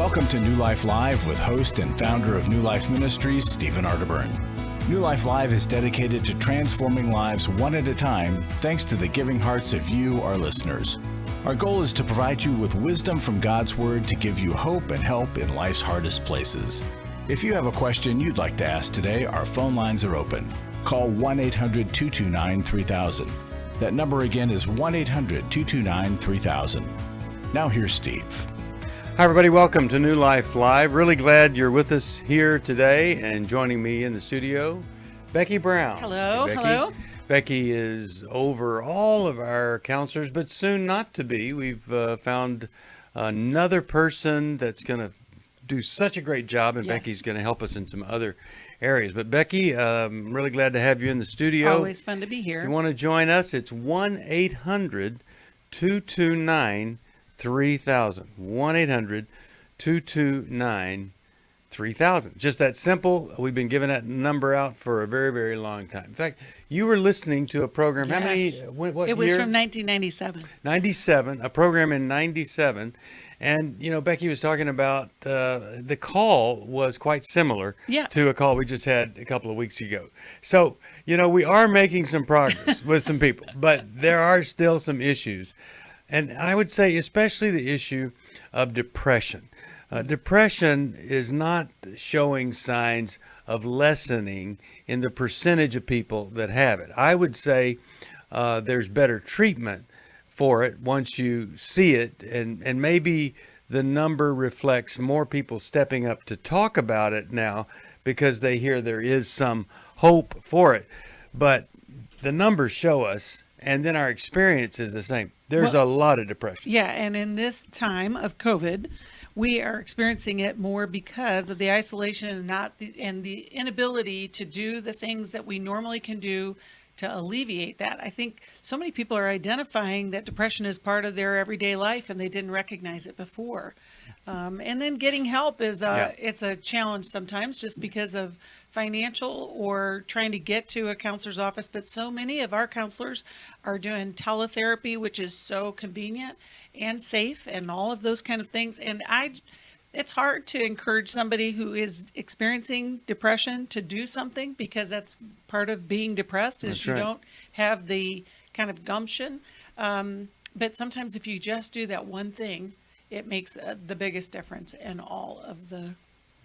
Welcome to New Life Live with host and founder of New Life Ministries, Stephen Arterburn. New Life Live is dedicated to transforming lives one at a time, thanks to the giving hearts of you, our listeners. Our goal is to provide you with wisdom from God's Word to give you hope and help in life's hardest places. If you have a question you'd like to ask today, our phone lines are open. Call 1-800-229-3000. That number again is 1-800-229-3000. Now here's Steve. Hi, everybody. Welcome to New Life Live. Really glad you're with us here today, and joining me in the studio, Becky Brown. Hello. Hey, Becky. Hello. Becky is over all of our counselors, but soon not to be. We've found another person that's going to do such a great job, and yes, Becky's going to help us in some other areas. But Becky, I'm really glad to have you in the studio. Always fun to be here. If you want to join us, it's 1-800-229-3000. 1-800-229-3000. Just that simple. We've been giving that number out for a very, very long time. In fact, you were listening to a program. Yes. How many? What it was year? From 1997. 97. A program in 97. And, you know, Becky was talking about the call was quite similar to a call we just had a couple of weeks ago. So, you know, we are making some progress with some people, but there are still some issues. And I would say especially the issue of depression. Depression is not showing signs of lessening in the percentage of people that have it. I would say there's better treatment for it once you see it, and maybe the number reflects more people stepping up to talk about it now because they hear there is some hope for it. But the numbers show us, and then our experience is the same. There's a lot of depression. Yeah, and in this time of COVID, we are experiencing it more because of the isolation and the inability to do the things that we normally can do to alleviate that. I think so many people are identifying that depression is part of their everyday life, and they didn't recognize it before. And then getting help is it's a challenge sometimes, just because of financial or trying to get to a counselor's office. But so many of our counselors are doing teletherapy, which is so convenient and safe and all of those kind of things. And it's hard to encourage somebody who is experiencing depression to do something, because that's part of being depressed, is you don't have the kind of gumption. But sometimes if you just do that one thing, it makes the biggest difference in all of the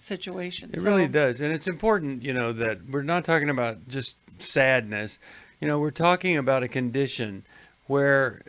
situations. It really does. And it's important, you know, that we're not talking about just sadness. You know, we're talking about a condition where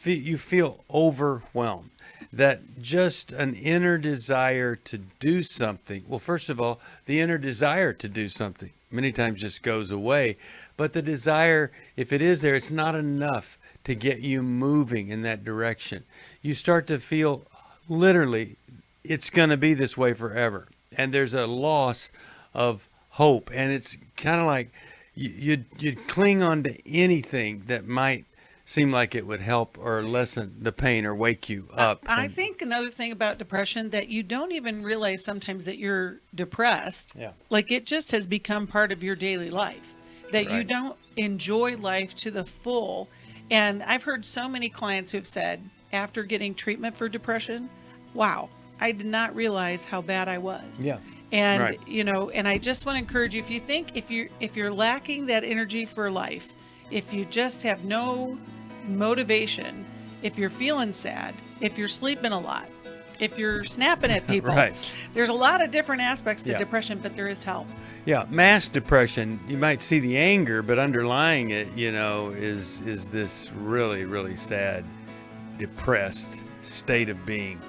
you feel overwhelmed, that just an inner desire to do something. Well, first of all, the inner desire to do something many times just goes away. But the desire, if it is there, it's not enough to get you moving in that direction. You start to feel literally it's going to be this way forever. And there's a loss of hope. And it's kind of like you'd cling on to anything that might seem like it would help or lessen the pain or wake you up. I think another thing about depression that you don't even realize sometimes that you're depressed. Yeah. Like it just has become part of your daily life, that you don't enjoy life to the full. And I've heard so many clients who've said after getting treatment for depression, wow, I did not realize how bad I was. Yeah. And, you know, and I just want to encourage you, if you're lacking that energy for life, if you just have no motivation, if you're feeling sad, if you're sleeping a lot, if you're snapping at people, there's a lot of different aspects to depression, but there is help. Yeah. Mass depression, you might see the anger, but underlying it, you know, is this really, really sad, depressed state of being.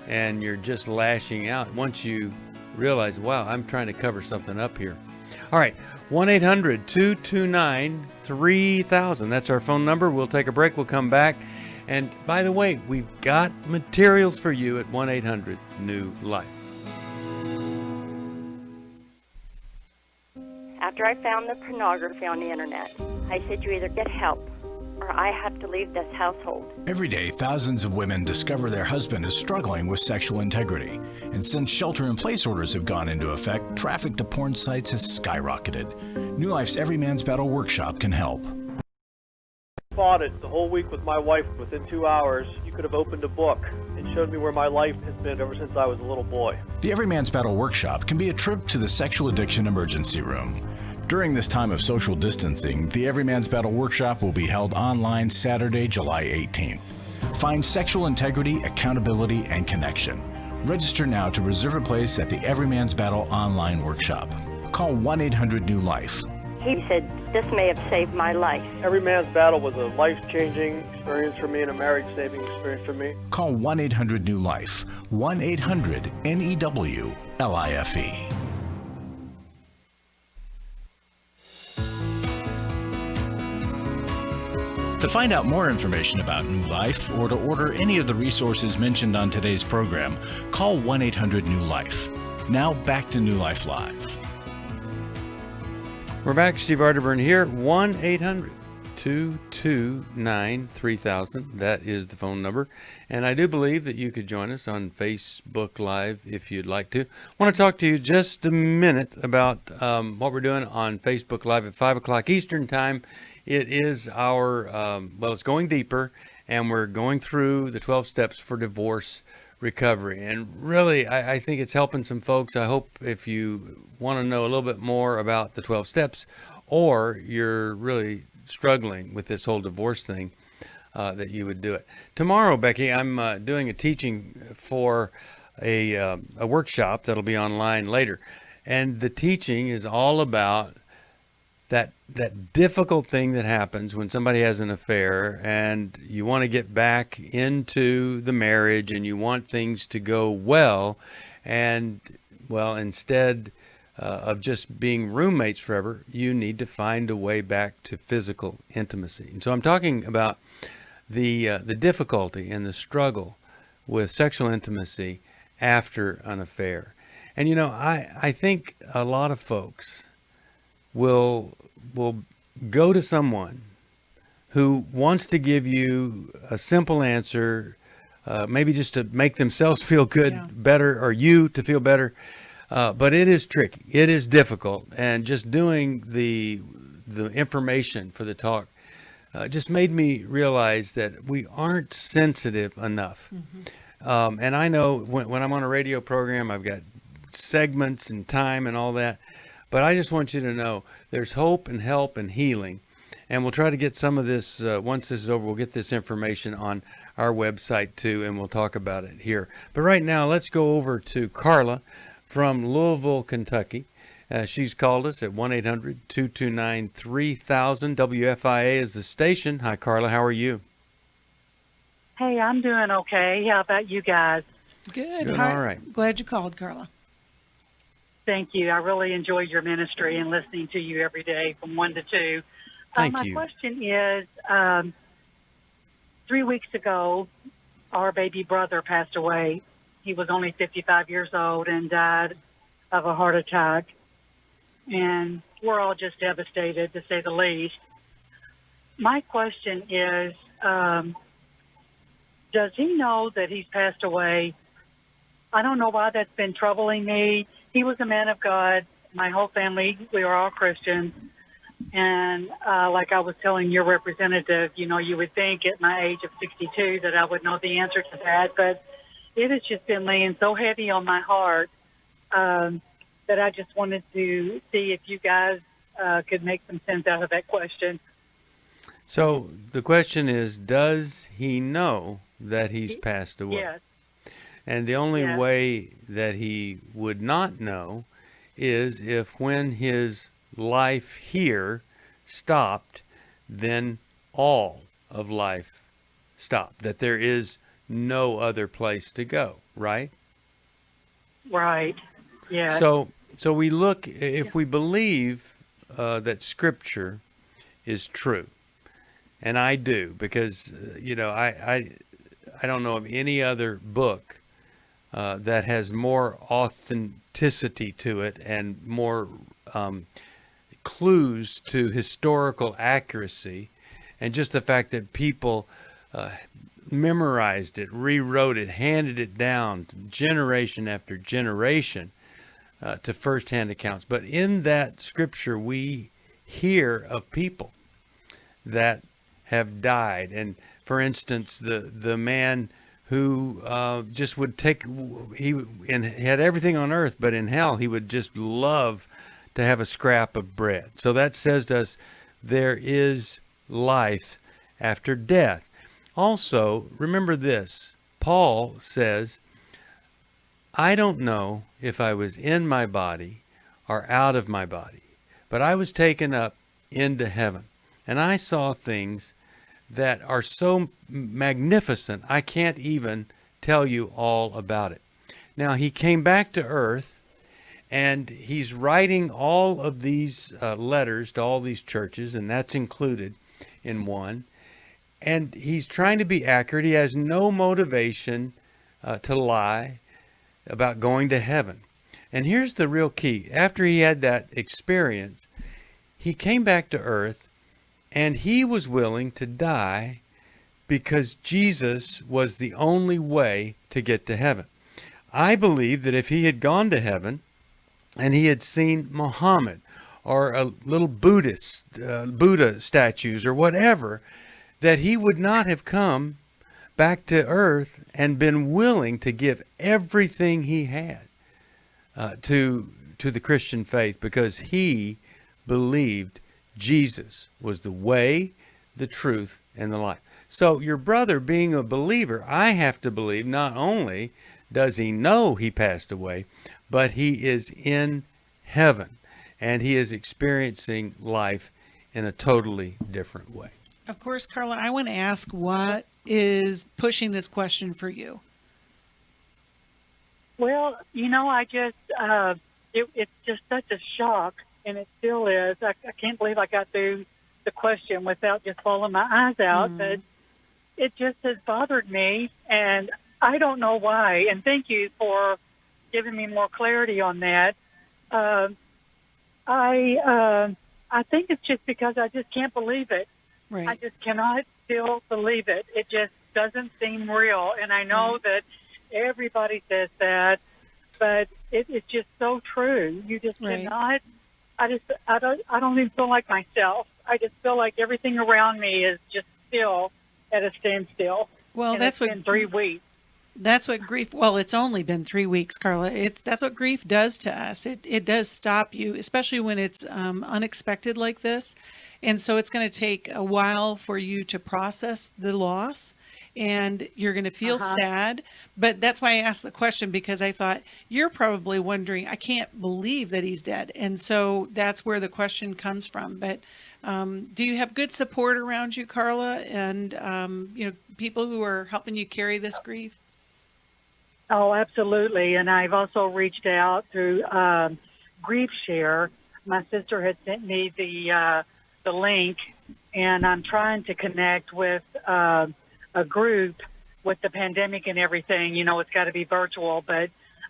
And you're just lashing out once you realize, wow, I'm trying to cover something up here. All right, 1-800-229-3000. That's our phone number. We'll take a break. We'll come back. And by the way, we've got materials for you at 1-800-NEW-LIFE. After I found the pornography on the internet, I said, you either get help or I have to leave this household. Every day, thousands of women discover their husband is struggling with sexual integrity. And since shelter-in-place orders have gone into effect, traffic to porn sites has skyrocketed. New Life's Every Man's Battle workshop can help. Fought it the whole week with my wife. Within 2 hours, you could have opened a book, and showed me where my life has been ever since I was a little boy. The Everyman's Battle Workshop can be a trip to the Sexual Addiction Emergency Room. During this time of social distancing, the Everyman's Battle Workshop will be held online Saturday, July 18th. Find sexual integrity, accountability, and connection. Register now to reserve a place at the Everyman's Battle online workshop. Call 1-800-NEW-LIFE. He said, this may have saved my life. Every Man's Battle was a life-changing experience for me and a marriage-saving experience for me. Call 1-800-NEW-LIFE. 1-800-NEWLIFE. To find out more information about New Life or to order any of the resources mentioned on today's program, call 1-800-NEW-LIFE. Now back to New Life Live. We're back. Steve Arterburn here. 1-800-229-3000. That is the phone number. And I do believe that you could join us on Facebook Live if you'd like to. I want to talk to you just a minute about what we're doing on Facebook Live at 5 o'clock Eastern Time. It is our, it's going deeper, and we're going through the 12 steps for divorce recovery. And really, I think it's helping some folks. I hope if you want to know a little bit more about the 12 steps, or you're really struggling with this whole divorce thing, that you would do it. Tomorrow, Becky, I'm doing a teaching for a workshop that'll be online later. And the teaching is all about that difficult thing that happens when somebody has an affair and you want to get back into the marriage and you want things to go well, and instead of just being roommates forever, you need to find a way back to physical intimacy. And so I'm talking about the difficulty and the struggle with sexual intimacy after an affair. And I think a lot of folks will go to someone who wants to give you a simple answer, maybe just to make themselves feel good, better, or you to feel better. But it is tricky. It is difficult. And just doing the information for the talk just made me realize that we aren't sensitive enough. Mm-hmm. And I know when I'm on a radio program, I've got segments and time and all that. But I just want you to know there's hope and help and healing. And we'll try to get some of this, once this is over, we'll get this information on our website too, and we'll talk about it here. But right now, let's go over to Carla from Louisville, Kentucky. She's called us at 1-800-229-3000. WFIA is the station. Hi, Carla. How are you? Hey, I'm doing okay. How about you guys? Good. All right. Glad you called, Carla. Thank you. I really enjoy your ministry and listening to you every day from 1 to 2. Thank my you. My question is, 3 weeks ago, our baby brother passed away. He was only 55 years old and died of a heart attack. And we're all just devastated, to say the least. My question is, does he know that he's passed away? I don't know why that's been troubling me. He was a man of God. My whole family, we were all Christians. And like I was telling your representative, you would think at my age of 62 that I would know the answer to that. But it has just been laying so heavy on my heart that I just wanted to see if you guys could make some sense out of that question. So the question is, does he know that he's passed away? Yes. And the only way that he would not know is if when his life here stopped, then all of life stopped, that there is no other place to go, right? Right. Yeah. So we look, if we believe that Scripture is true, and I do, because, I don't know of any other book that has more authenticity to it and more clues to historical accuracy, and just the fact that people memorized it, rewrote it, handed it down generation after generation to firsthand accounts. But in that Scripture, we hear of people that have died. And for instance, the man who just would and had everything on earth, but in hell he would just love to have a scrap of bread. So that says to us there is life after death. Also, remember this. Paul says, I don't know if I was in my body or out of my body, but I was taken up into heaven, and I saw things that are so magnificent, I can't even tell you all about it. Now, he came back to earth, and he's writing all of these letters to all these churches, and that's included in one. And he's trying to be accurate. He has no motivation to lie about going to heaven. And here's the real key. After he had that experience, he came back to earth, and he was willing to die because Jesus was the only way to get to heaven. I believe that if he had gone to heaven and he had seen Muhammad or a little Buddha statues or whatever, that he would not have come back to earth and been willing to give everything he had to the Christian faith, because he believed Jesus was the way, the truth, and the life. So your brother, being a believer, I have to believe not only does he know he passed away, but he is in heaven, and he is experiencing life in a totally different way. Of course, Carla, I want to ask, what is pushing this question for you? Well, I just, it's just such a shock, and it still is. I can't believe I got through the question without just bawling my eyes out, but it just has bothered me, and I don't know why. And thank you for giving me more clarity on that. I think it's just because I just can't believe it. Right. I just cannot still believe it. It just doesn't seem real. And I know that everybody says that, but it's just so true. You just cannot. I don't even feel like myself. I just feel like everything around me is just still at a standstill. Well, and that's it's been 3 weeks. That's what grief, well, it's only been 3 weeks, Carla. That's what grief does to us. It does stop you, especially when it's unexpected like this. And so it's going to take a while for you to process the loss, and you're going to feel sad. But that's why I asked the question, because I thought you're probably wondering, I can't believe that he's dead. And so that's where the question comes from. But do you have good support around you, Carla, and people who are helping you carry this grief? Oh, absolutely. And I've also reached out through Grief Share. My sister had sent me the link, and I'm trying to connect with a group with the pandemic and everything. It's got to be virtual, but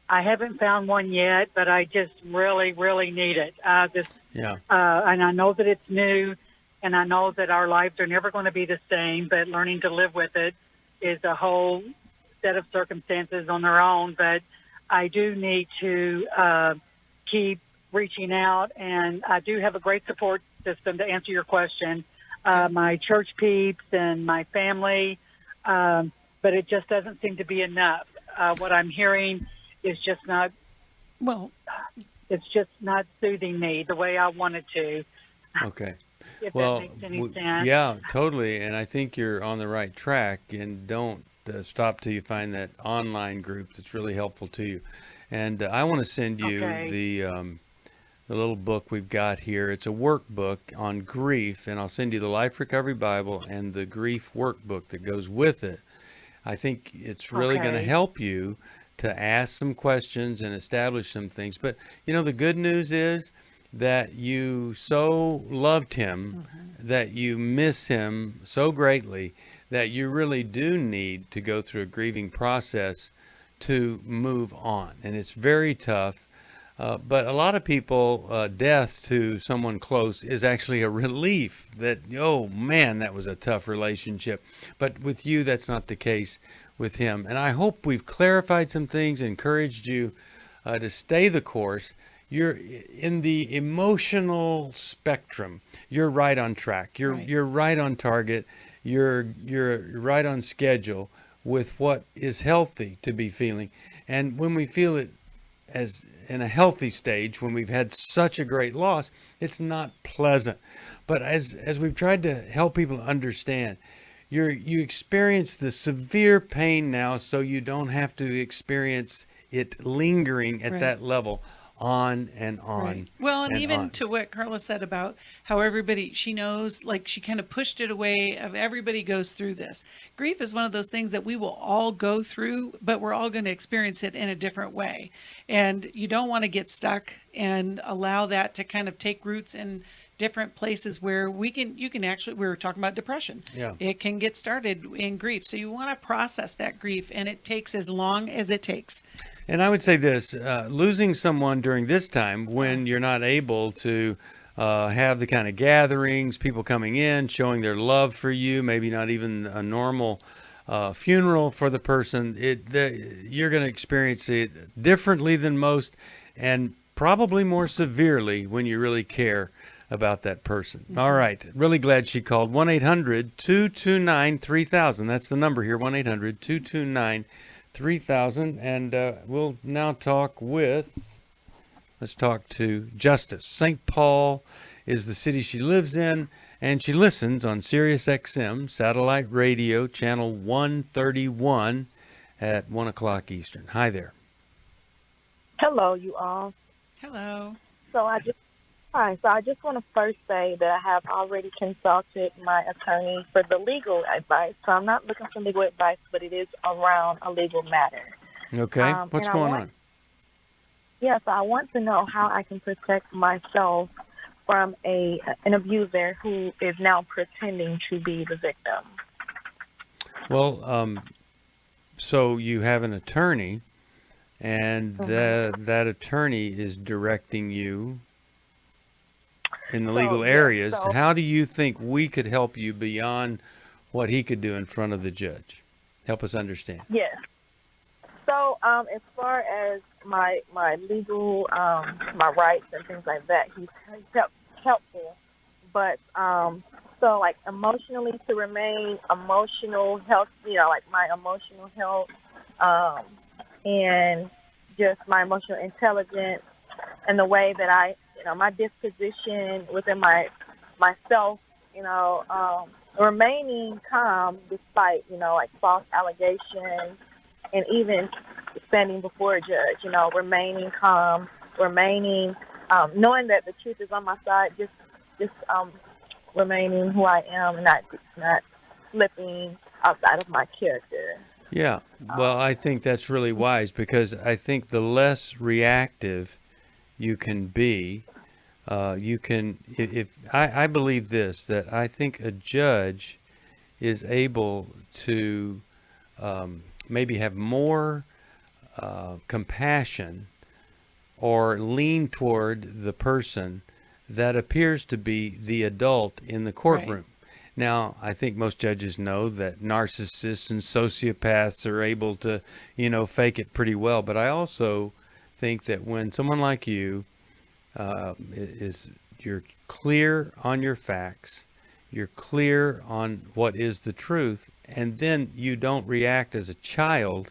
I haven't found one yet, but I just really, really need it. And I know that it's new, and I know that our lives are never going to be the same, but learning to live with it is a whole set of circumstances on their own. But I do need to keep reaching out, and I do have a great support system to answer your question. My church peeps and my family, but it just doesn't seem to be enough. What I'm hearing is just not, it's just not soothing me the way I wanted to. Okay. If that makes any sense. Yeah, totally. And I think you're on the right track, and don't stop till you find that online group that's really helpful to you. And I want to send you the little book we've got here. It's a workbook on grief, and I'll send you the Life Recovery Bible and the grief workbook that goes with it. I think it's really going to help you to ask some questions and establish some things. But, the good news is that you so loved him, that you miss him so greatly, that you really do need to go through a grieving process to move on. And it's very tough. But a lot of people, death to someone close is actually a relief that, oh man, that was a tough relationship. But with you, that's not the case with him. And I hope we've clarified some things, encouraged you to stay the course. You're in the emotional spectrum. You're right on track. You're right on target. You're right on schedule with what is healthy to be feeling. And when we feel it as in a healthy stage, when we've had such a great loss, it's not pleasant. But as we've tried to help people understand, you experience the severe pain now, so you don't have to experience it lingering at that level on and on. Right. Well, and even on. to what Carla said about how everybody, she knows, like she kind of pushed it away of everybody goes through this. Grief is one of those things that we will all go through, but we're all going to experience it in a different way. And you don't want to get stuck and allow that to kind of take roots in different places where you can actually, we were talking about depression. Yeah. It can get started in grief. So you want to process that grief, and it takes as long as it takes. And I would say this, losing someone during this time when you're not able to have the kind of gatherings, people coming in, showing their love for you, maybe not even a normal funeral for the person, you're going to experience it differently than most, and probably more severely when you really care about that person. Mm-hmm. All right. Really glad she called. 1-800-229-3000. That's the number here, 1-800-229-3000. And we'll now let's talk to Justice. St. Paul is the city she lives in, and she listens on Sirius XM, satellite radio, channel 131 at 1 o'clock Eastern. Hi there. Hello, you all. Hello. So I just want to first say that I have already consulted my attorney for the legal advice. So I'm not looking for legal advice, but it is around a legal matter. Okay. What's going on? Yes, I want to know how I can protect myself from an abuser who is now pretending to be the victim. Well, so you have an attorney, and that attorney is directing you in the legal areas. So, how do you think we could help you beyond what he could do in front of the judge? Help us understand. Yes. So as far as my legal, my rights and things like that, he's helpful. But so like emotionally, to remain emotional health, like my emotional health, and just my emotional intelligence and the way that I, my disposition within myself, remaining calm despite, like false allegations, and even standing before a judge, remaining calm, knowing that the truth is on my side, just remaining who I am and not slipping outside of my character. Yeah, well, I think that's really wise, because I think the less reactive you can be, I believe this, that I think a judge is able to maybe have more compassion or lean toward the person that appears to be the adult in the courtroom. Right. Now, I think most judges know that narcissists and sociopaths are able to, fake it pretty well. But I also think that when someone like you you're clear on your facts, you're clear on what is the truth, and then you don't react as a child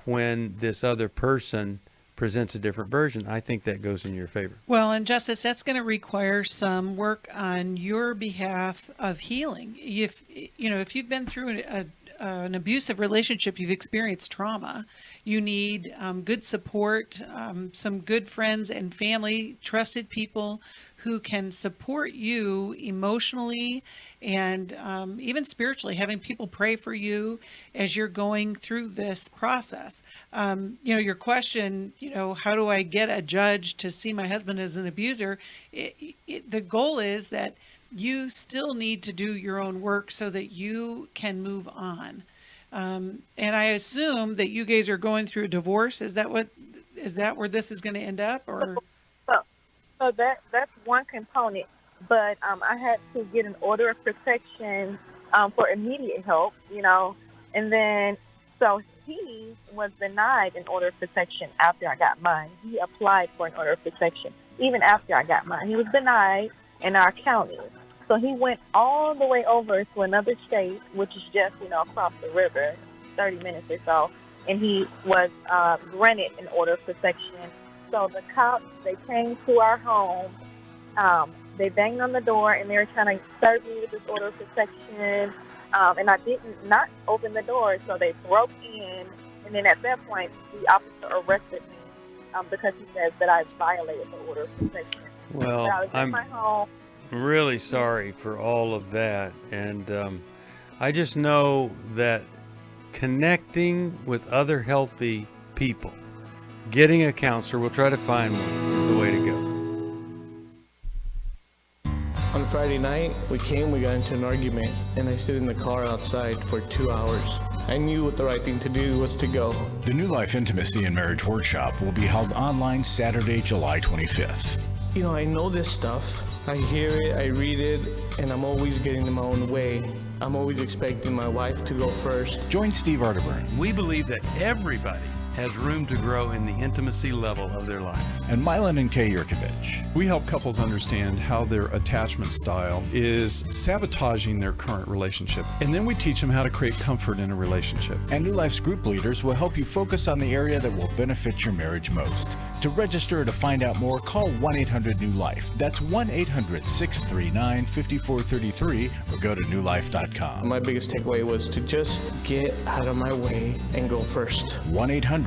when this other person presents a different version, I think that goes in your favor. Well, and Justice, that's going to require some work on your behalf of healing. If you've been through an abusive relationship, you've experienced trauma, you need good support, some good friends and family, trusted people who can support you emotionally and even spiritually, having people pray for you as you're going through this process. Your question, how do I get a judge to see my husband as an abuser? The goal is that you still need to do your own work so that you can move on. And I assume that you guys are going through a divorce. Is that where this is going to end up, or? So that's one component, but I had to get an order of protection for immediate help, and then so he was denied an order of protection after I got mine. He applied for an order of protection even after I got mine. He was denied in our county. So he went all the way over to another state, which is just, across the river. 30 minutes or so, and he was granted an order of protection. So the cops, they came to our home. They banged on the door, and they were trying to serve me with this order of protection. And I didn't not open the door, so they broke in. And then at that point, the officer arrested me because he says that I violated the order of protection. Well, I was in my home. Really sorry for all of that. And I just know that connecting with other healthy people, getting a counselor, we'll try to find one, is the way to go. On Friday night, we got into an argument, and I stayed in the car outside for 2 hours. I knew what the right thing to do was to go. The New Life Intimacy and Marriage Workshop will be held online Saturday, July 25th. You know, I know this stuff. I hear it, I read it, and I'm always getting in my own way. I'm always expecting my wife to go first. Join Steve Arterburn. We believe that everybody has room to grow in the intimacy level of their life. And Milan and Kay Yurkovich. We help couples understand how their attachment style is sabotaging their current relationship. And then we teach them how to create comfort in a relationship. And New Life's group leaders will help you focus on the area that will benefit your marriage most. To register or to find out more, call 1-800-NEW-LIFE. That's 1-800-639-5433 or go to newlife.com. My biggest takeaway was to just get out of my way and go first. 1-800-NEW-LIFE.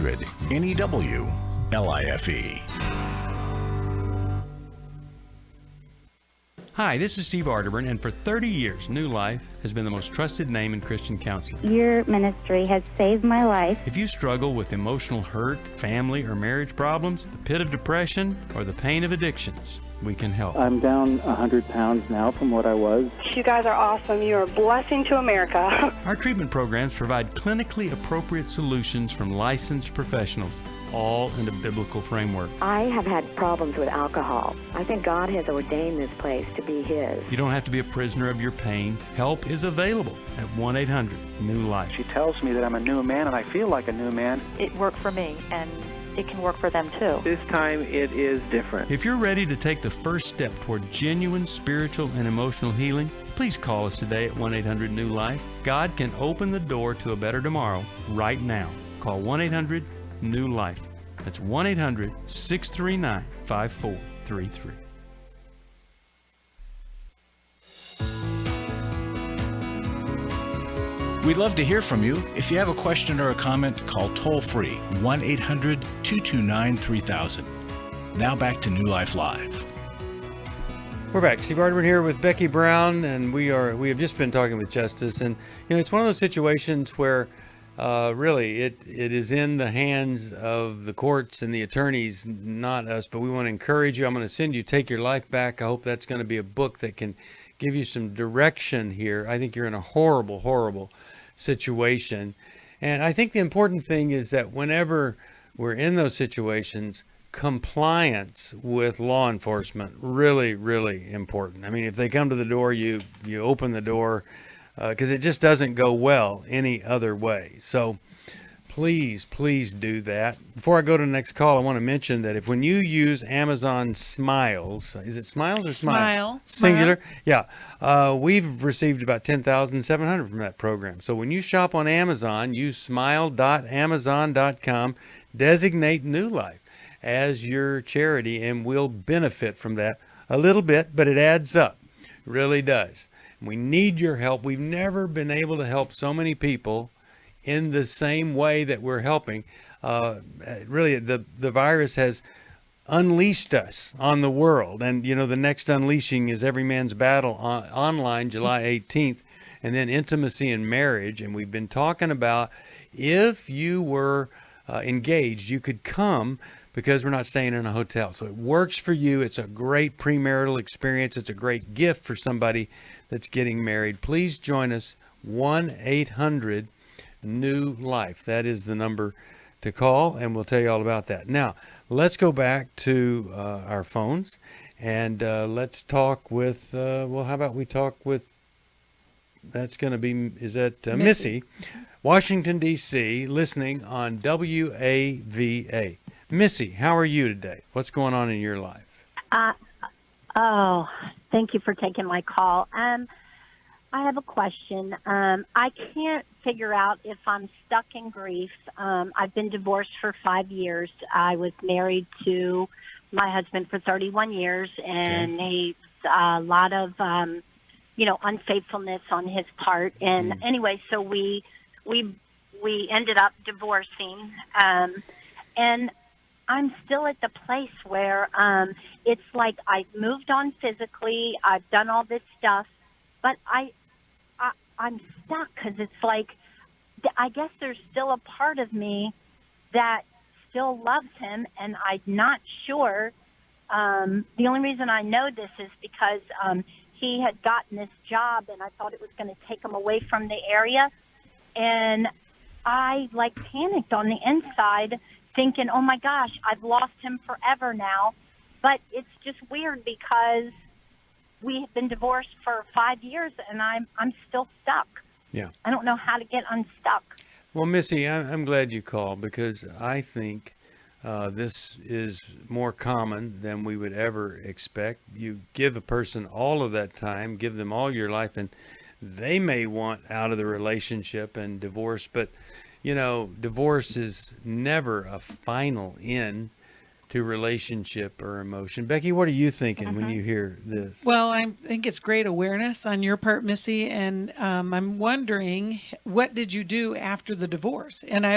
Hi, this is Steve Arterburn, and for 30 years, New Life has been the most trusted name in Christian counseling. Your ministry has saved my life. If you struggle with emotional hurt, family or marriage problems, the pit of depression, or the pain of addictions, we can help. I'm down 100 pounds now from what I was. You guys are awesome. You're a blessing to America. Our treatment programs provide clinically appropriate solutions from licensed professionals, all in a biblical framework. I have had problems with alcohol. I think God has ordained this place to be His. You don't have to be a prisoner of your pain. Help is available at 1-800-NEW-LIFE. She tells me that I'm a new man, and I feel like a new man. It worked for me, and it can work for them too. This time it is different. If you're ready to take the first step toward genuine spiritual and emotional healing, please call us today at 1-800-NEW-LIFE. God can open the door to a better tomorrow right now. Call 1-800-NEW-LIFE. That's 1-800-639-5433. We'd love to hear from you. If you have a question or a comment, call toll-free 1-800-229-3000. Now back to New Life Live. We're back. Steve Arterburn here with Becky Brown, and we have just been talking with Justice. And it's one of those situations where really it is in the hands of the courts and the attorneys, not us. But we want to encourage you. I'm going to send you Take Your Life Back. I hope that's going to be a book that can give you some direction here. I think you're in a horrible, horrible situation. And I think the important thing is that whenever we're in those situations, compliance with law enforcement, really, really important. I mean, if they come to the door, you open the door, because it just doesn't go well any other way. So please do that. Before I go to the next call, I want to mention that when you use Amazon Smiles, is it Smiles or Smile? Singular? Yeah. We've received about 10,700 from that program. So when you shop on Amazon, use smile.amazon.com, designate New Life as your charity, and we'll benefit from that a little bit, but it adds up. It really does. We need your help. We've never been able to help so many people in the same way that we're helping. Really, the virus has unleashed us on the world. And, the next unleashing is Every Man's Battle online, July 18th, and then Intimacy and Marriage. And we've been talking about if you were engaged, you could come because we're not staying in a hotel. So it works for you. It's a great premarital experience. It's a great gift for somebody that's getting married. Please join us, 1-800-NEW-LIFE. That is the number to call, and we'll tell you all about that. Now, let's go back to our phones, and let's talk with, how about we talk with, that's going to be, is that Missy, Washington, D.C., listening on WAVA. Missy, how are you today? What's going on in your life? Thank you for taking my call. I have a question. I can't figure out if I'm stuck in grief. I've been divorced for 5 years. I was married to my husband for 31 years, and he's a lot of, unfaithfulness on his part. And anyway, so we ended up divorcing. And I'm still at the place where it's like I've moved on physically. I've done all this stuff, but I'm stuck because it's like I guess there's still a part of me that still loves him, and I'm not sure. The only reason I know this is because he had gotten this job, and I thought it was going to take him away from the area, and I panicked on the inside, thinking, "Oh my gosh, I've lost him forever now." But it's just weird because we have been divorced for 5 years, and I'm still stuck. Yeah. I don't know how to get unstuck. Well, Missy, I'm glad you called, because I think this is more common than we would ever expect. You give a person all of that time, give them all your life, and they may want out of the relationship and divorce, but divorce is never a final end to relationship or emotion. Becky, what are you thinking when you hear this? Well, I think it's great awareness on your part, Missy, and I'm wondering, what did you do after the divorce? And I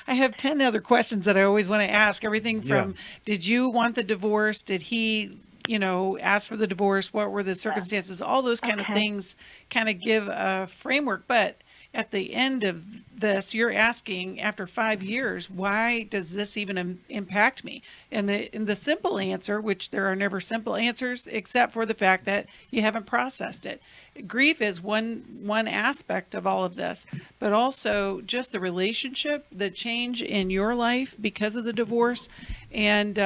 have 10 other questions that I always want to ask. Everything from, did you want the divorce? Did he, ask for the divorce? What were the circumstances? All those kind of things kind of give a framework. But at the end of this, you're asking, after 5 years, why does this even impact me? And the simple answer, which there are never simple answers, except for the fact that you haven't processed it. Grief is one aspect of all of this, but also just the relationship, the change in your life because of the divorce, and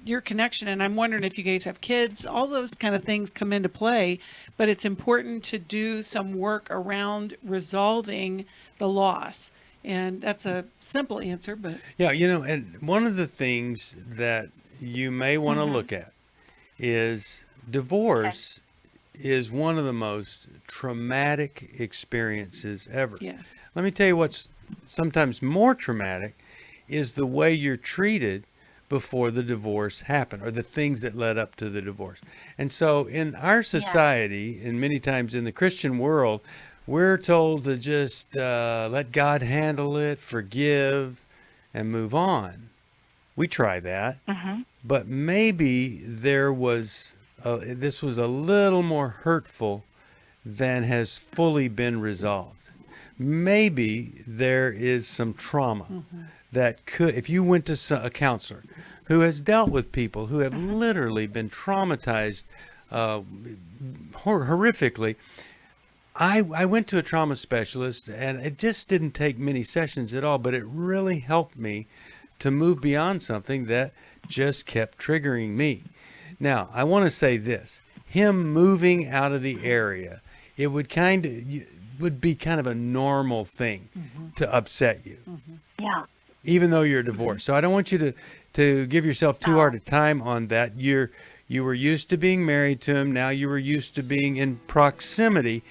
your connection. And I'm wondering if you guys have kids. All those kind of things come into play, but it's important to do some work around resolving the loss. And that's a simple answer, but yeah, and one of the things that you may want to look at is divorce is one of the most traumatic experiences ever. Yes. Let me tell you what's sometimes more traumatic is the way you're treated before the divorce happened, or the things that led up to the divorce. And so in our society, and many times in the Christian world, we're told to just let God handle it, forgive, and move on. We try that, but maybe this was a little more hurtful than has fully been resolved. Maybe there is some trauma that could, if you went to a counselor who has dealt with people who have literally been traumatized horrifically. I went to a trauma specialist, and it just didn't take many sessions at all, but it really helped me to move beyond something that just kept triggering me. Now, I want to say this. Him moving out of the area, it would be kind of a normal thing to upset you. Yeah. Even though you're divorced. So I don't want you to give yourself too hard a time on that. You were used to being married to him. Now you were used to being in proximity.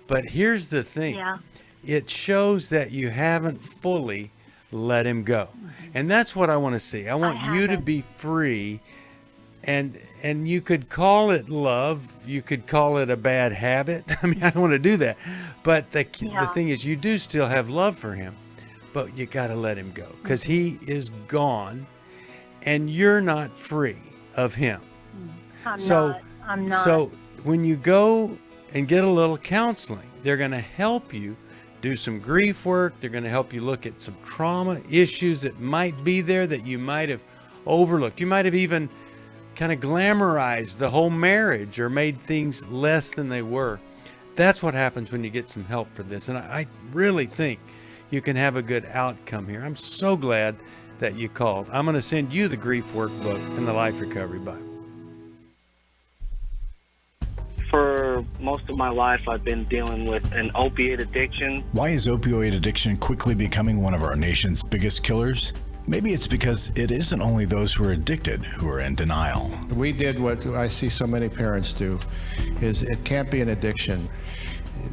But here's the thing. Yeah. It shows that you haven't fully let him go. And that's what I want to see. I want you to be free. And you could call it love. You could call it a bad habit. I mean, I don't want to do that. But the thing is, you do still have love for him. But you got to let him go, because he is gone and you're not free of him. I'm not. So when you go and get a little counseling, they're going to help you do some grief work. They're going to help you look at some trauma issues that might be there that you might have overlooked. You might have even kind of glamorized the whole marriage or made things less than they were. That's what happens when you get some help for this. And I really think you can have a good outcome here. I'm so glad that you called. I'm going to send you the grief workbook and the Life Recovery Bible. For most of my life, I've been dealing with an opiate addiction. Why is opioid addiction quickly becoming one of our nation's biggest killers? Maybe it's because it isn't only those who are addicted who are in denial. We did what I see so many parents do, is it can't be an addiction.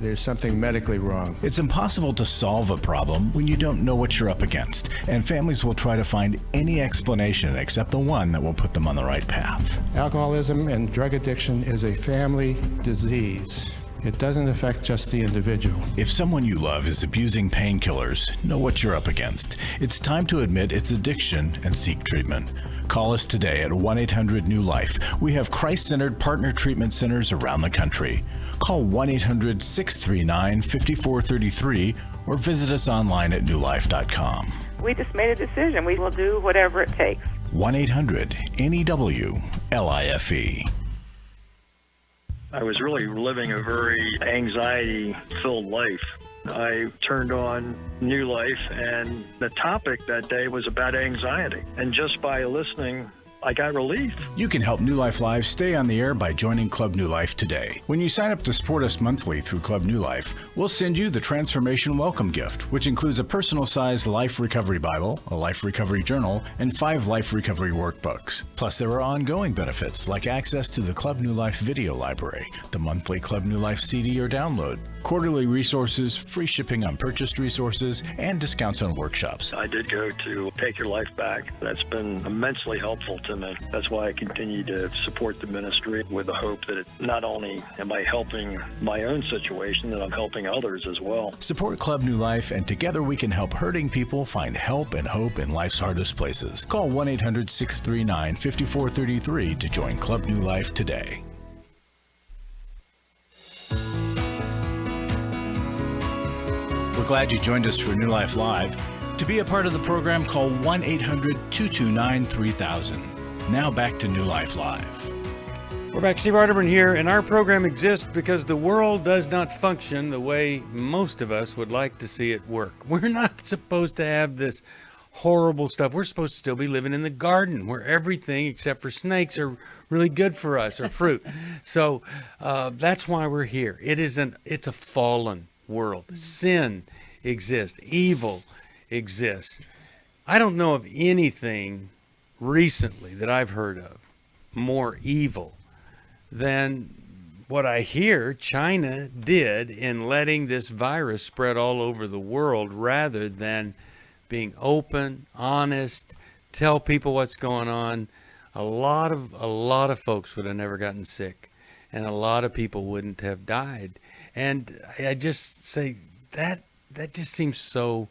There's something medically wrong. It's impossible to solve a problem when you don't know what you're up against, and families will try to find any explanation except the one that will put them on the right path. Alcoholism and drug addiction is a family disease. It doesn't affect just the individual. If someone you love is abusing painkillers, know what you're up against. It's time to admit it's addiction and seek treatment. Call us today at 1-800-NEW-LIFE. We have Christ-centered partner treatment centers around the country. Call 1-800-639-5433 or visit us online at newlife.com. We just made a decision. We will do whatever it takes. 1-800-NEW-LIFE. I was really living a very anxiety-filled life. I turned on New Life, and the topic that day was about anxiety. And just by listening, I got relief. You can help New Life Live stay on the air by joining Club New Life today. When you sign up to support us monthly through Club New Life, we'll send you the Transformation Welcome Gift, which includes a personal-sized Life Recovery Bible, a Life Recovery Journal, and 5 Life Recovery Workbooks. Plus, there are ongoing benefits like access to the Club New Life video library, the monthly Club New Life CD or download, quarterly resources, free shipping on purchased resources, and discounts on workshops. I did go to Take Your Life Back. That's been immensely helpful to me. That's why I continue to support the ministry with the hope that not only am I helping my own situation, that I'm helping others as well. Support Club New Life, and together we can help hurting people find help and hope in life's hardest places. Call 1-800-639-5433 to join Club New Life today. We're glad you joined us for New Life Live. To be a part of the program, call 1-800-229-3000. Now back to New Life Live. We're back. Steve Arterburn here, and our program exists because the world does not function the way most of us would like to see it work. We're not supposed to have this horrible stuff. We're supposed to still be living in the garden where everything except for snakes are really good for us, or fruit. So that's why we're here. It's a fallen world. Sin exists. Evil exists. I don't know of anything recently that I've heard of more evil than what I hear China did in letting this virus spread all over the world, rather than being open, honest, tell people what's going on. A lot of folks would have never gotten sick, and a lot of people wouldn't have died. And I just say that just seems so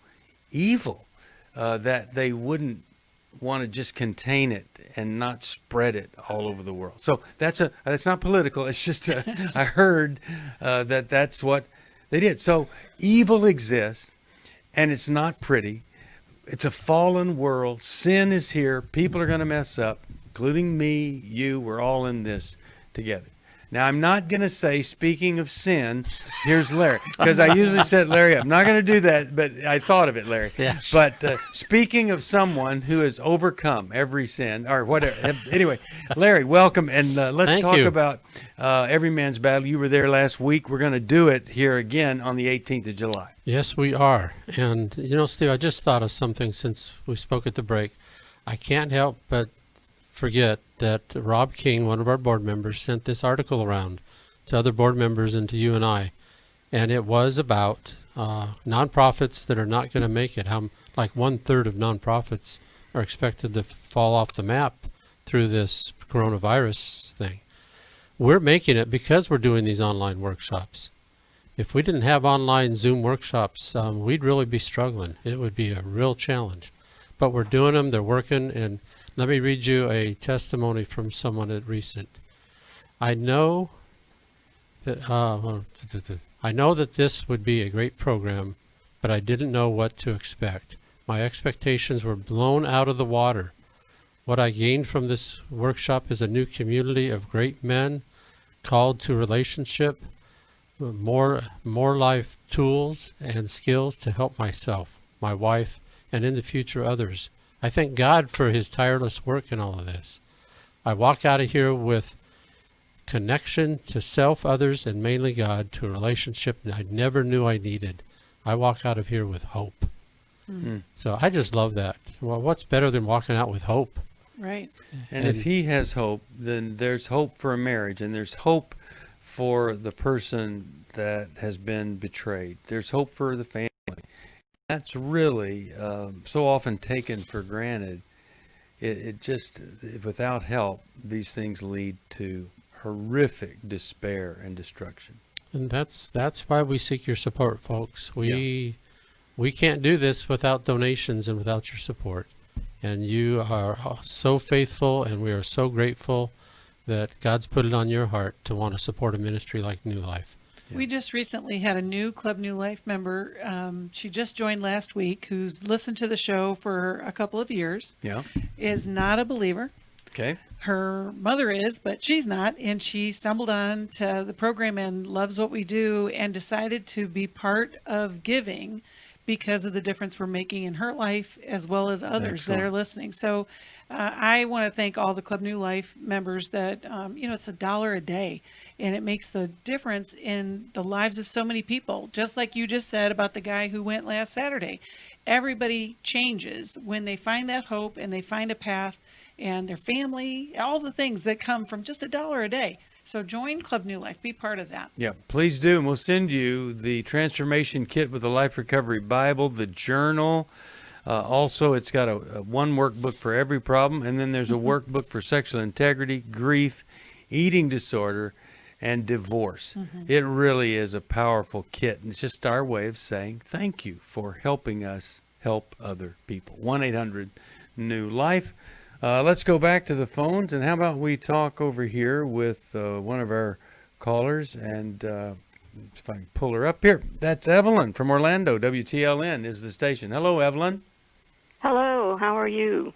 evil, that they wouldn't want to just contain it and not spread it all over the world. So that's not political. It's just I heard that's what they did. So evil exists, and it's not pretty. It's a fallen world. Sin is here. People are going to mess up, including me, you. We're all in this together. Now, I'm not going to say, speaking of sin, here's Larry, because I usually set Larry up. I'm not going to do that, but I thought of it, Larry. Yeah. But speaking of someone who has overcome every sin, or whatever. Anyway, Larry, welcome, and let's talk about Every Man's Battle. You were there last week. We're going to do it here again on the 18th of July. Yes, we are. And, Steve, I just thought of something since we spoke at the break. I can't help but forget that Rob King, one of our board members, sent this article around to other board members and to you and I, and it was about nonprofits that are not going to make it. How like 1/3 of nonprofits are expected to fall off the map through this coronavirus thing. We're making it because we're doing these online workshops. If we didn't have online Zoom workshops, we'd really be struggling. It would be a real challenge. But we're doing them, they're working, and let me read you a testimony from someone at recent. I know that this would be a great program, but I didn't know what to expect. My expectations were blown out of the water. What I gained from this workshop is a new community of great men called to relationship, more life tools and skills to help myself, my wife, and in the future others. I thank God for his tireless work in all of this. I walk out of here with connection to self, others, and mainly God, to a relationship that I never knew I needed. I walk out of here with hope. So I just love that. Well, what's better than walking out with hope? Right. And if he has hope, then there's hope for a marriage, and there's hope for the person that has been betrayed. There's hope for the family. That's really so often taken for granted. It just, without help, these things lead to horrific despair and destruction. And that's why we seek your support, folks. We can't do this without donations and without your support. And you are so faithful, and we are so grateful that God's put it on your heart to want to support a ministry like New Life. Yeah. We just recently had a new Club New Life member. She just joined last week, who's listened to the show for a couple of years. Yeah. Is not a believer. Okay. Her mother is, but she's not. And she stumbled on to the program and loves what we do and decided to be part of giving because of the difference we're making in her life as well as others that are listening. So I want to thank all the Club New Life members that, it's $1 a day, and it makes the difference in the lives of so many people. Just like you just said about the guy who went last Saturday. Everybody changes when they find that hope and they find a path, and their family, all the things that come from just $1 a day. So join Club New Life. Be part of that. Yeah, please do. And we'll send you the transformation kit with the Life Recovery Bible, the journal. Also, it's got a one workbook for every problem. And then there's a workbook for sexual integrity, grief, eating disorder, and divorce. It really is a powerful kit. And it's just our way of saying thank you for helping us help other people. 1-800-NEW-LIFE. Let's go back to the phones, and how about we talk over here with one of our callers, and if I can pull her up here. That's Evelyn from Orlando. WTLN is the station. Hello, Evelyn. Hello, how are you?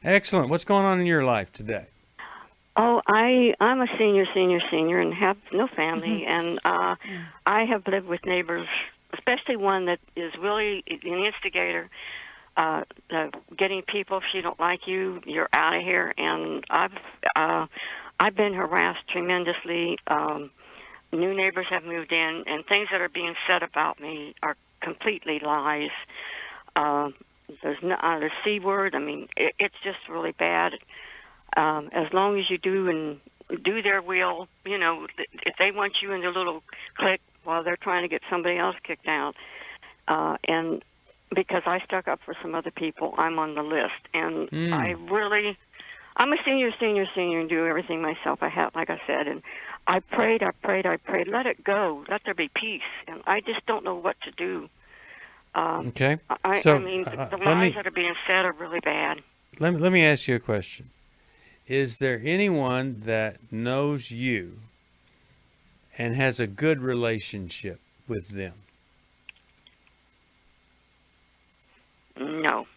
Excellent. What's going on in your life today? Oh, I'm a senior, and have no family, and I have lived with neighbors, especially one that is really an instigator. Getting people, if you don't like you, you're out of here. And I've been harassed tremendously. New neighbors have moved in, and things that are being said about me are completely lies. There's the C word. I mean, it's just really bad. As long as you do their will, if they want you in their little clique while they're trying to get somebody else kicked out, and because I stuck up for some other people, I'm on the list. And I'm a senior, and do everything myself. Like I said, and I prayed. Let it go. Let there be peace. And I just don't know what to do. Okay. I mean, the lies that are being said are really bad. Let me ask you a question. Is there anyone that knows you and has a good relationship with them? No.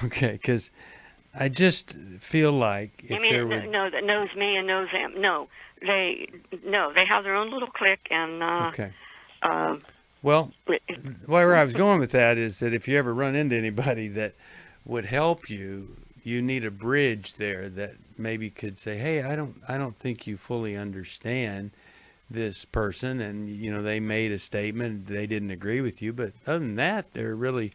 Okay, because I just feel like if there were that knows me and knows them. No, they have their own little clique, and okay. Well, where I was going with that is that if you ever run into anybody that would help you, you need a bridge there that maybe could say, "Hey, I don't think you fully understand this person," and they made a statement, they didn't agree with you, but other than that, they're really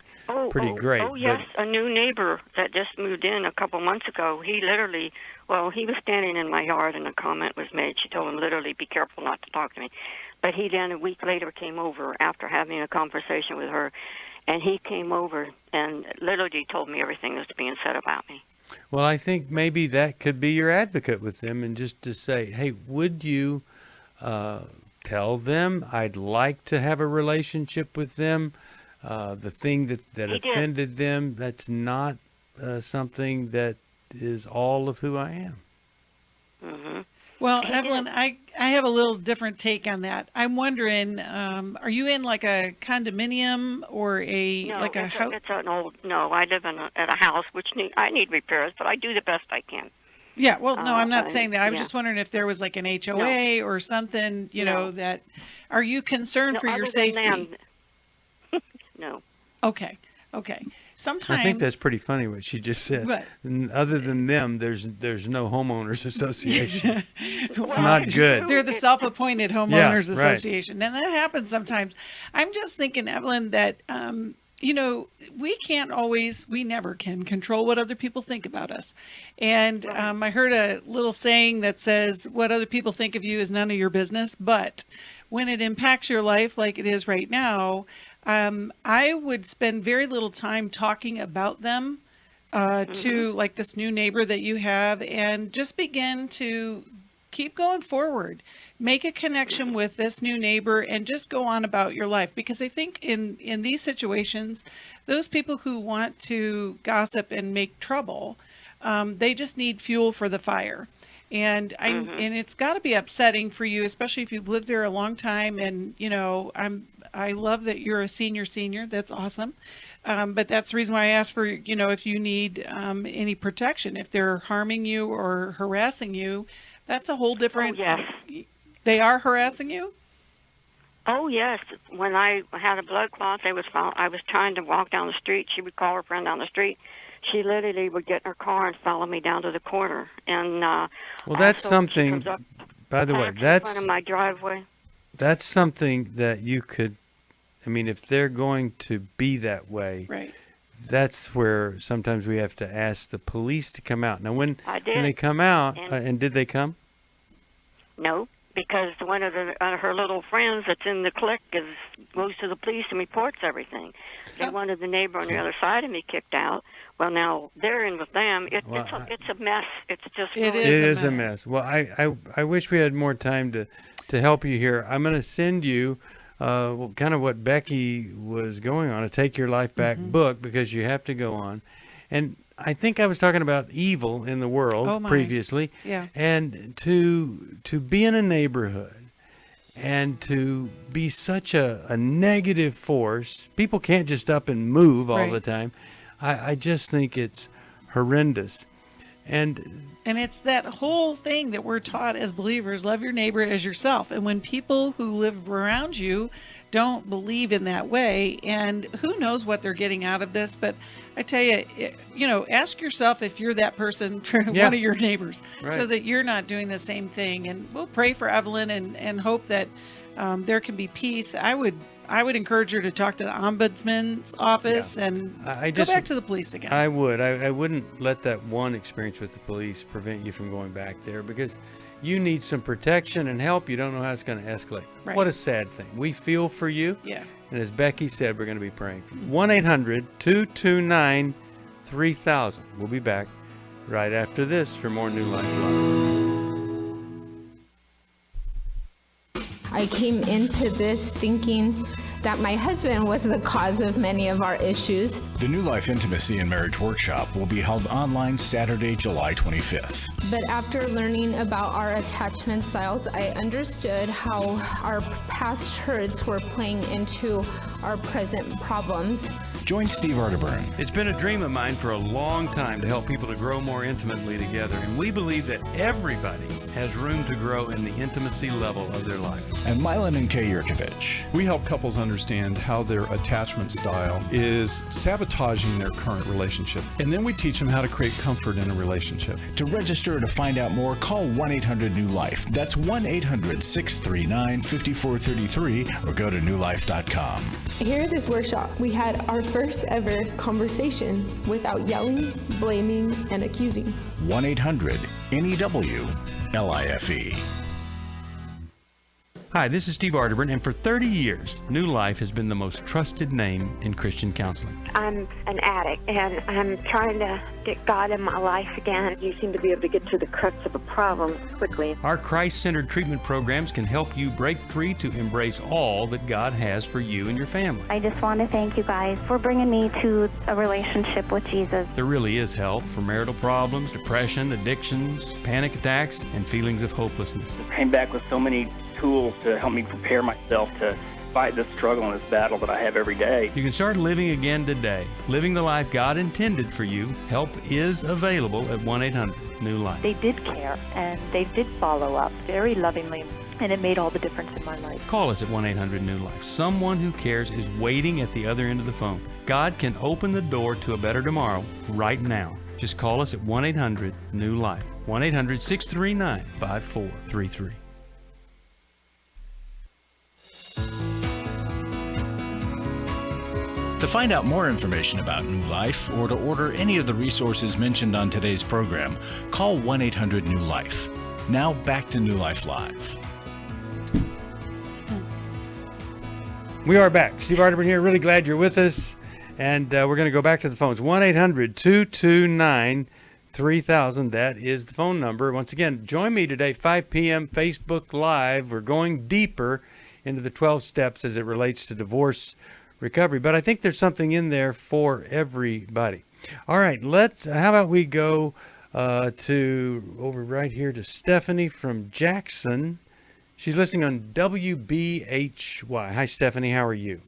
pretty great. Oh yes, a new neighbor that just moved in a couple months ago. He literally, he was standing in my yard and a comment was made. She told him literally, "Be careful not to talk to me." But he then a week later came over after having a conversation with her, and he came over and literally told me everything that's being said about me. Well, I think maybe that could be your advocate with them, and just to say, "Hey, would you tell them I'd like to have a relationship with them? The thing that offended them, that's not something that is all of who I am." Mm-hmm. Well, Evelyn, I have a little different take on that. I'm wondering, are you in like a condominium or a house? It's an old. No, I live at a house which I need repairs, but I do the best I can. Yeah, well, no, I'm not saying that. I was just wondering if there was like an HOA or something, that. Are you concerned for your safety? No. Okay. Sometimes I think that's pretty funny what she just said. Right. Other than them, there's no homeowners association. It's not good. They're the self-appointed homeowners association, and that happens sometimes. I'm just thinking, Evelyn, that we never can control what other people think about us. And I heard a little saying that says, what other people think of you is none of your business. But when it impacts your life like it is right now, I would spend very little time talking about them to like this new neighbor that you have, and just begin to keep going forward. Make a connection with this new neighbor and just go on about your life. Because I think in these situations, those people who want to gossip and make trouble, they just need fuel for the fire. And and it's got to be upsetting for you, especially if you've lived there a long time. And, I love that you're a senior. That's awesome. But that's the reason why I asked for, if you need any protection. If they're harming you or harassing you, that's a whole different... Oh, yes. They are harassing you? Oh, yes. When I had a blood clot, I was trying to walk down the street. She would call her friend down the street. She literally would get in her car and follow me down to the corner. And well, that's something, by the way, that's in front of my driveway. That's something that you could, if they're going to be that way, right, that's where sometimes we have to ask the police to come out. Now, when they come out, and did they come? No, because one of her little friends that's in the clique goes to the police and reports everything. They wanted the neighbor on the other side of me kicked out. Well, now they're in with them. It's a mess. It's just it is a mess. Well, I wish we had more time to help you here. I'm going to send you kind of what Becky was going on, a Take Your Life Back book, because you have to go on. And I think I was talking about evil in the world previously. Yeah. And to be in a neighborhood and to be such a negative force, people can't just up and move all the time. I just think it's horrendous. And it's that whole thing that we're taught as believers, love your neighbor as yourself. And when people who live around you don't believe in that way, and who knows what they're getting out of this, but I tell you, ask yourself if you're that person for one of your neighbors, so that you're not doing the same thing. And we'll pray for Evelyn and hope that there can be peace. I would encourage her to talk to the ombudsman's office and go back to the police again. I would. I wouldn't let that one experience with the police prevent you from going back there, because you need some protection and help. You don't know how it's going to escalate. Right. What a sad thing. We feel for you. Yeah. And as Becky said, we're going to be praying for you. 1-800-229-3000. We'll be back right after this for more New Life Live. I came into this thinking that my husband was the cause of many of our issues. The New Life Intimacy and Marriage Workshop will be held online Saturday, July 25th. But after learning about our attachment styles, I understood how our past hurts were playing into our present problems. Join Steve Arterburn. It's been a dream of mine for a long time to help people to grow more intimately together, and we believe that everybody has room to grow in the intimacy level of their life. And Milan and Kay Yurkovich. We help couples understand how their attachment style is sabotaging their current relationship, and then we teach them how to create comfort in a relationship. To register or to find out more, call 1-800-NEW-LIFE. That's 1-800-639-5433, or go to newlife.com. Here at this workshop, we had our first ever conversation without yelling, blaming, and accusing. 1-800-NEW-LIFE. Hi, this is Steve Arterburn, and for 30 years, New Life has been the most trusted name in Christian counseling. I'm an addict, and I'm trying to get God in my life again. You seem to be able to get to the crux of a problem quickly. Our Christ-centered treatment programs can help you break free to embrace all that God has for you and your family. I just want to thank you guys for bringing me to a relationship with Jesus. There really is help for marital problems, depression, addictions, panic attacks, and feelings of hopelessness. I came back with so many tools to help me prepare myself to fight this struggle and this battle that I have every day. You can start living again today, living the life God intended for you. Help is available at 1-800-NEW-LIFE. They did care, and they did follow up very lovingly, and it made all the difference in my life. Call us at 1-800-NEW-LIFE. Someone who cares is waiting at the other end of the phone. God can open the door to a better tomorrow right now. Just call us at 1-800-NEW-LIFE. 1-800-639-5433. To find out more information about New Life or to order any of the resources mentioned on today's program, call 1-800-NEW-LIFE. Now back to New Life Live. We are back. Steve Arterburn here. Really glad you're with us. And we're going to go back to the phones. 1-800-229-3000. That is the phone number. Once again, join me today, 5 p.m. Facebook Live. We're going deeper into the 12 steps as it relates to divorce recovery. But I think there's something in there for everybody. All right, how about we go over right here to Stephanie from Jackson. She's listening on WBHY. Hi, Stephanie. How are you?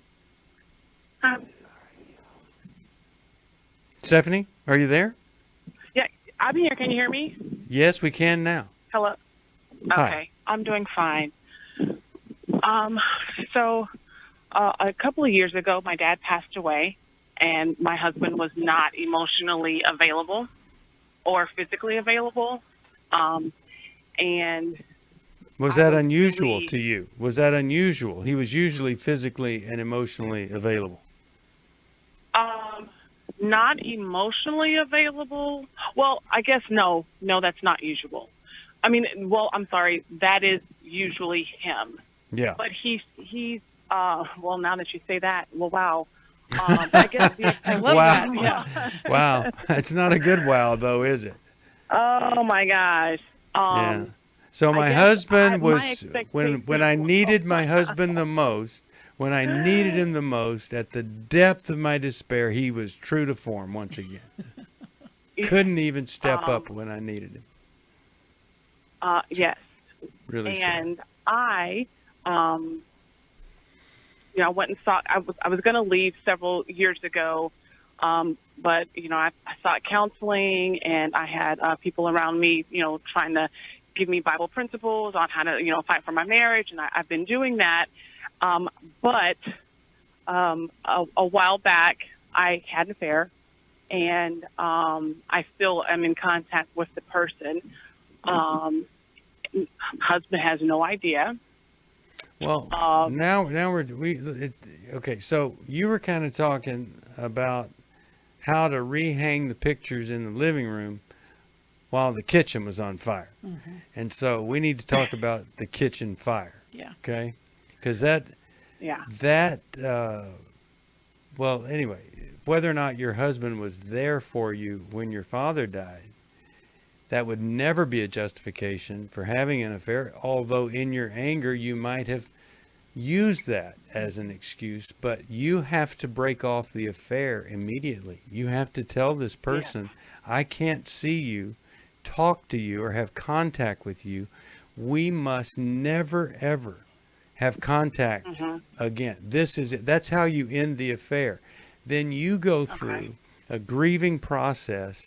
Stephanie, are you there? Yeah, I'm here. Can you hear me? Yes, we can now. Hello. Okay, Hi. I'm doing fine. So a couple of years ago, my dad passed away, and my husband was not emotionally available or physically available. And was that unusual to you? Was that unusual? He was usually physically and emotionally available. Not emotionally available. Well, I guess no, that's not usual. I mean, well, I'm sorry, that is usually him. Yeah. But he's well, now that you say that, well, wow. I guess I love that. Yeah. Wow. It's not a good wow, though, is it? Oh my gosh. Yeah. So my husband was when I needed my husband the most. When I needed him the most, at the depth of my despair, he was true to form once again. Couldn't even step up when I needed him. Yes. Really and sad. I went and sought. I was going to leave several years ago, but I sought counseling, and I had people around me, trying to give me Bible principles on how to, fight for my marriage, and I've been doing that. But a while back, I had an affair, and I still am in contact with the person. Husband has no idea. Well, now it's okay. So you were kind of talking about how to rehang the pictures in the living room while the kitchen was on fire, and so we need to talk about the kitchen fire. Yeah. Okay. Because well, anyway, whether or not your husband was there for you when your father died, that would never be a justification for having an affair, although in your anger you might have used that as an excuse, but you have to break off the affair immediately. You have to tell this person, I can't see you, talk to you, or have contact with you. We must never, ever have contact again. This is it. That's how you end the affair. Then you go through a grieving process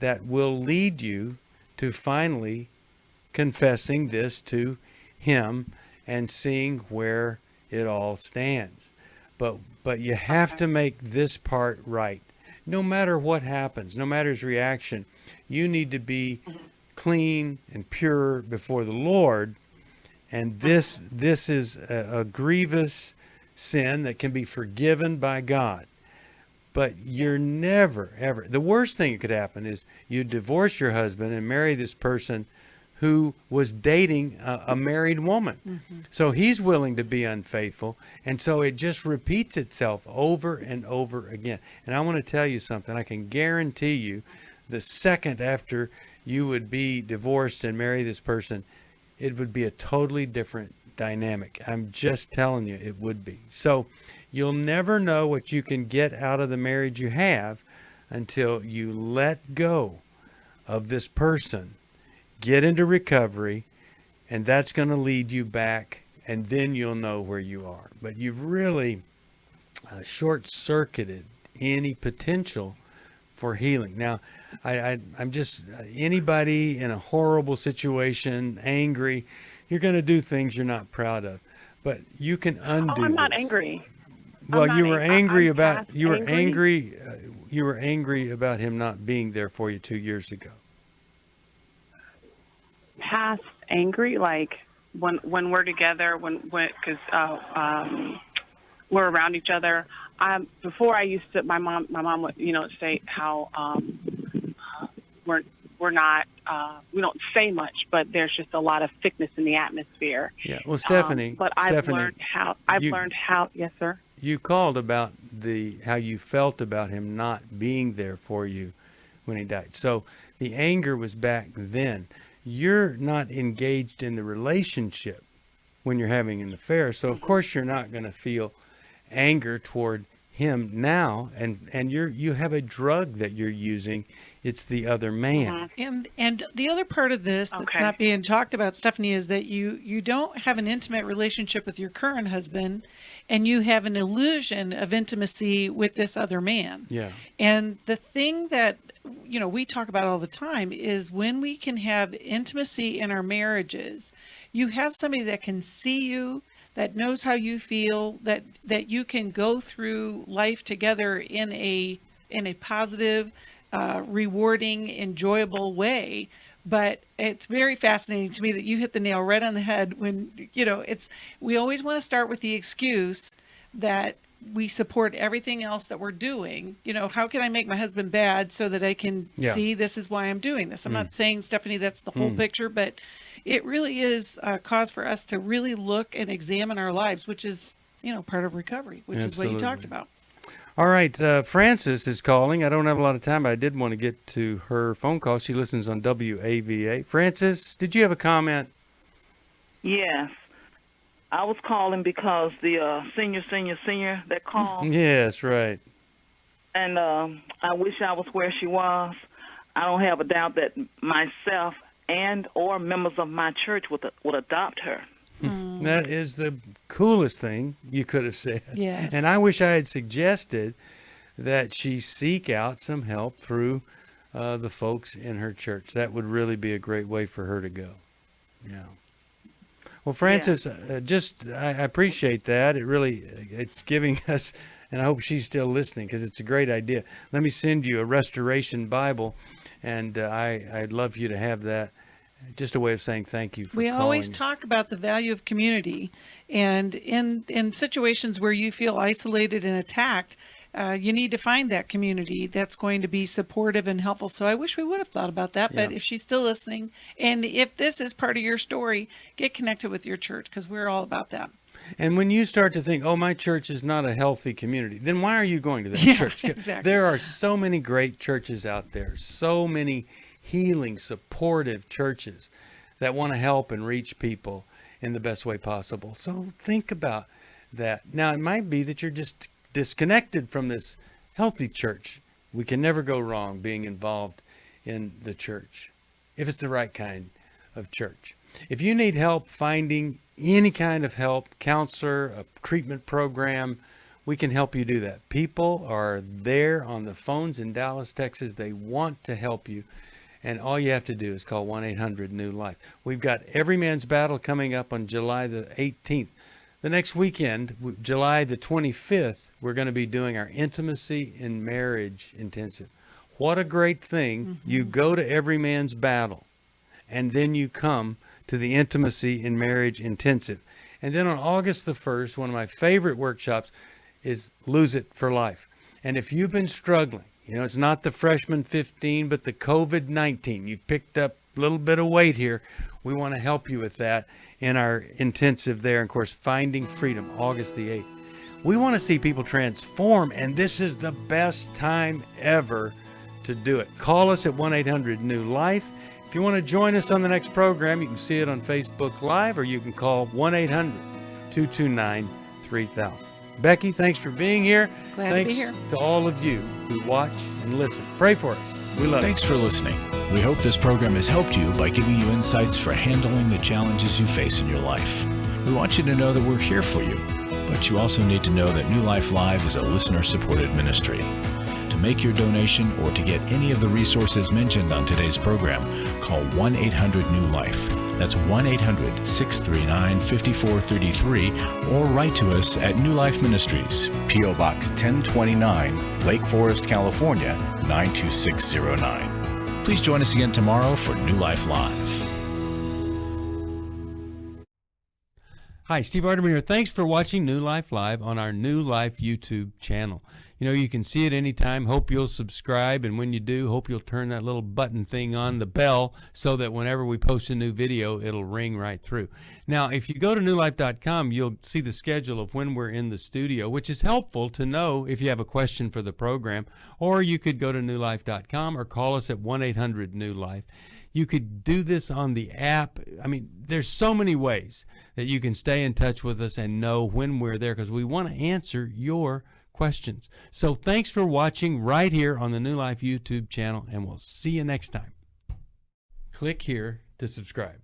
that will lead you to finally confessing this to him and seeing where it all stands. But you have to make this part right. No matter what happens, no matter his reaction, you need to be clean and pure before the Lord. And this is a grievous sin that can be forgiven by God. But you're never, ever, the worst thing that could happen is you divorce your husband and marry this person who was dating a married woman. So he's willing to be unfaithful. And so it just repeats itself over and over again. And I want to tell you something. I can guarantee you the second after you would be divorced and marry this person, it would be a totally different dynamic. I'm just telling you, it would be. So you'll never know what you can get out of the marriage you have until you let go of this person, get into recovery, and that's going to lead you back, and then you'll know where you are. But you've really short-circuited any potential for healing. Now, I'm just, anybody in a horrible situation, angry, you're going to do things you're not proud of. But you can undo I'm not this. angry. Well, I'm you not were ang- angry I'm about, past you were angry. you were angry about him not being there for you 2 years ago. Past angry, like when we're together, because we're around each other, before I used to, my mom would, say how we're not, we don't say much, but there's just a lot of thickness in the atmosphere. Yeah. Well, Stephanie. But I've learned how. Yes, sir. You called about how you felt about him not being there for you when he died. So the anger was back then. You're not engaged in the relationship when you're having an affair. So of course you're not going to feel anger toward him now, and you have a drug that you're using. It's the other man. And the other part of this that's not being talked about, Stephanie, is that you don't have an intimate relationship with your current husband, and you have an illusion of intimacy with this other man. Yeah. And the thing that we talk about all the time is when we can have intimacy in our marriages, you have somebody that can see you, that knows how you feel, that you can go through life together in a positive, rewarding, enjoyable way. But it's very fascinating to me that you hit the nail right on the head when, we always want to start with the excuse that we support everything else that we're doing. How can I make my husband bad so that I can see this is why I'm doing this? I'm not saying, Stephanie, that's the whole picture, but it really is a cause for us to really look and examine our lives, which is, part of recovery, which is what you talked about. All right. Frances is calling. I don't have a lot of time, but I did want to get to her phone call. She listens on WAVA. Frances, did you have a comment? Yes. I was calling because the senior that called. Yes, right. And I wish I was where she was. I don't have a doubt that myself and or members of my church would adopt her. That is the coolest thing you could have said. Yes. And I wish I had suggested that she seek out some help through the folks in her church. That would really be a great way for her to go. Yeah. Well, Frances, I appreciate that. It's giving us, and I hope she's still listening because it's a great idea. Let me send you a Restoration Bible, and I'd love for you to have that. Just a way of saying thank you for calling. We always talk about the value of community, and in situations where you feel isolated and attacked, you need to find that community that's going to be supportive and helpful. So I wish we would have thought about that, but if she's still listening, and if this is part of your story, get connected with your church because we're all about that. And when you start to think, oh, my church is not a healthy community, then why are you going to that church? Exactly. There are so many great churches out there, so many healing, supportive churches that want to help and reach people in the best way possible. So think about that. Now, it might be that you're just disconnected from this healthy church. We can never go wrong being involved in the church if it's the right kind of church. If you need help finding any kind of help, counselor, a treatment program, we can help you do that. People are there on the phones in Dallas, Texas. They want to help you. And all you have to do is call 1-800-NEW-LIFE. We've got Every Man's Battle coming up on July the 18th. The next weekend, July the 25th, we're going to be doing our Intimacy in Marriage Intensive. What a great thing. Mm-hmm. You go to Every Man's Battle, and then you come to the Intimacy in Marriage Intensive. And then on August the 1st, one of my favorite workshops is Lose It for Life. And if you've been struggling, it's not the freshman 15, but the COVID-19. You've picked up a little bit of weight here. We want to help you with that in our intensive there. And of course, Finding Freedom, August the 8th. We want to see people transform, and this is the best time ever to do it. Call us at 1-800-NEW-LIFE. If you want to join us on the next program, you can see it on Facebook Live, or you can call 1-800-229-3000. Becky, thanks for being here. Glad thanks to be here. to all of you who watch and listen. Pray for us. We love you. Thanks for listening. We hope this program has helped you by giving you insights for handling the challenges you face in your life. We want you to know that we're here for you, but you also need to know that New Life Live is a listener-supported ministry. To make your donation or to get any of the resources mentioned on today's program, call 1-800-NEW-LIFE. That's 1-800-639-5433, or write to us at New Life Ministries, P.O. Box 1029, Lake Forest, California, 92609. Please join us again tomorrow for New Life Live. Hi, Steve Arterburn here. Thanks for watching New Life Live on our New Life YouTube channel. You know, you can see it anytime. Hope you'll subscribe, and when you do, hope you'll turn that little button thing on, the bell, so that whenever we post a new video, it'll ring right through. Now, if you go to newlife.com, you'll see the schedule of when we're in the studio, which is helpful to know if you have a question for the program, or you could go to newlife.com or call us at 1-800-NEW-LIFE. You could do this on the app. I mean, there's so many ways that you can stay in touch with us and know when we're there, because we want to answer your questions. So thanks for watching right here on the New Life YouTube channel, and we'll see you next time. Click here to subscribe.